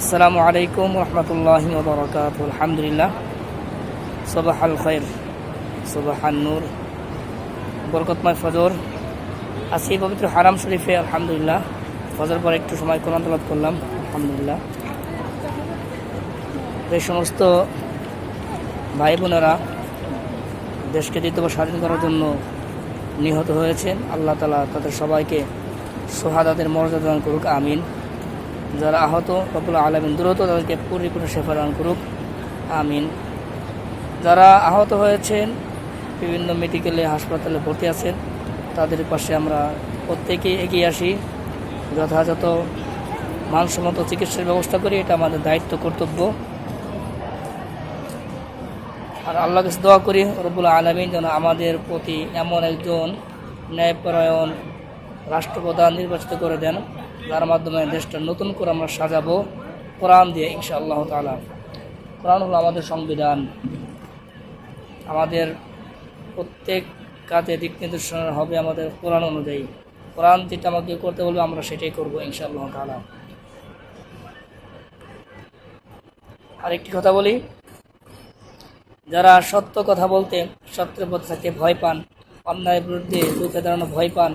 আসসালামু আলাইকুম রহমতুল্লাহি ওয়া বারাকাতুহু। আলহামদুলিল্লাহ, সুবহানাল খাইর, সুবহান নূর, বরকতময় ফজর। আজকে পবিত্র হারাম শরীফে আলহামদুলিল্লাহ ফজর পর একটু সময় কোরআন তেলাওয়াত করলাম। আলহামদুলিল্লাহ, এই সমস্ত ভাই বোনেরা দেশকে দ্বিতীয়বার স্বাধীন করার জন্য নিহত হয়েছেন, আল্লাহ তাআলা তাদের সবাইকে শাহাদাতের মর্যাদা দান করুক, আমিন। যারা আহত, রব্বুল আলামিন দ্রুত তাদেরকে পরিপূর্ণ শেফা দান করুক, আমিন। যারা আহত হয়েছেন, বিভিন্ন মেডিকেলে হাসপাতালে ভর্তি আছেন, তাদের পাশে আমরা প্রত্যেকেই এগিয়ে আসি, যথাযথ মানসম্মত চিকিৎসার ব্যবস্থা করি। এটা আমাদের দায়িত্ব, কর্তব্য। আর আল্লাহর কাছে দোয়া করি রব্বুল আলামিন যেন আমাদের প্রতি এমন একজন ন্যায়পরায়ণ রাষ্ট্রপ্রধান নির্বাচিত করে দেন, যার মাধ্যমে দেশটা নতুন করে আমরা সাজাবো কোরআন দিয়ে, ইনশাআল্লাহ তাআলা। কোরআন হলো আমাদের সংবিধান। আমাদের প্রত্যেক কাজে দিক নির্দেশনা হবে আমাদের কোরআন অনুযায়ী। কোরআন যেটা আমাকে করতে বলবে আমরা সেটাই করবো, ইনশাআল্লাহ তাআলা। আরেকটি কথা বলি, যারা সত্য কথা বলতে, সত্যের পথে থাকতে ভয় পান, অন্যায়ের বিরুদ্ধে রুখে দাঁড়ানো ভয় পান,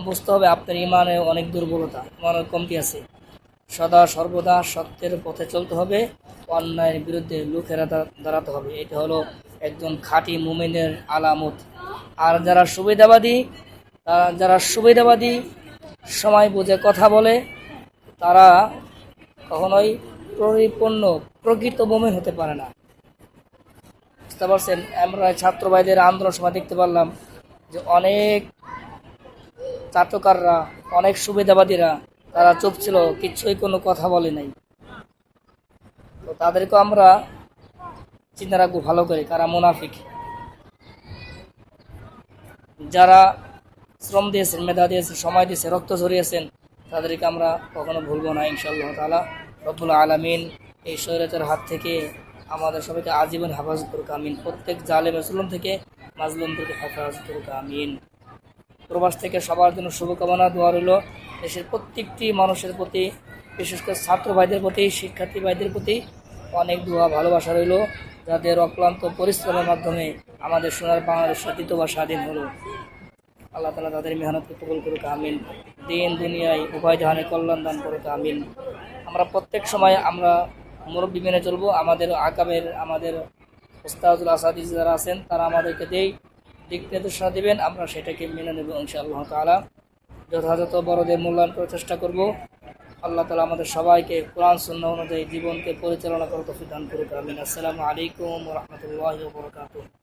বুঝতে হবে আপনার ইমানে অনেক দুর্বলতা, ইমানের কমতি আছে। সদা সর্বদা সত্যের পথে চলতে হবে, অন্যায়ের বিরুদ্ধে লুকে দাঁড়াতে হবে। এটা হলো একজন খাঁটি মুমিনের আলামত। আর যারা সুবিধাবাদী সময় বুঝে কথা বলে, তারা কখনোই পরিপূর্ণ প্রকৃত মুমিন হতে পারে না। বুঝতে পারছেন? আমরা ছাত্র ভাইদের আন্দোলন সময় দেখতে পারলাম যে অনেক চাটকাররা, অনেক সুবিধাবাদীরা তারা চুপ ছিল, কিছুই কোনো কথা বলে নাই। তো তাদেরকে আমরা চিন্তা রাখবো ভালো করে, কারা মুনাফিক। যারা শ্রম দিয়েছেন, মেধা দিয়েছেন, সময় দিয়েছেন, রক্ত ঝরিয়েছেন, তাদেরকে আমরা কখনো ভুলবো না, ইনশাআল্লাহ তাআলা। রব্বুল আলামিন এই শরীয়তের হাত থেকে আমাদের সবাইকে আজীবন হেফাজত করুক, আমিন। প্রত্যেক জালেম জুলুম থেকে, মাজলুম থেকে হেফাজত করুক, আমিন। প্রবাস থেকে সবার জন্য শুভকামনা, দোয়া রইল। দেশের প্রত্যেকটি মানুষের প্রতি, বিশেষ করে ছাত্র ভাইদের প্রতি, শিক্ষার্থী ভাইদের প্রতি অনেক দোয়া, ভালোবাসা রইল, যাদের অক্লান্ত পরিশ্রমের মাধ্যমে আমাদের সোনার বাংলাদেশ দ্বিতীয়বার স্বাধীন হলো। আল্লাহ তাআলা তাদের মেহনতকে কবুল করুক, আমিন। দিন দুনিয়ায় উভয় জাহানে কল্যাণ দান করুক, আমিন। আমরা প্রত্যেক সময় আমরা মুরব্বি মেনে চলবো। আমাদের আকাবের, আমাদের উস্তাদুল আসাদিস যারা আছেন, তারা আমাদেরকে দিক নির্দেশনা দেবেন, আমরা সেটাকে মেনে নেব, ইনশাআল্লাহ তাআলা। যথাযথ বড়দের মূল্যায়ন করার চেষ্টা করব। আল্লাহ তাআলা আমাদের সবাইকে কোরআন সুন্নাহ অনুযায়ী জীবনকে পরিচালনা করার তৌফিক দান করুক, আমিন। আসসালামু আলাইকুম ওয়া রাহমাতুল্লাহি ওয়া বারাকাতুহু।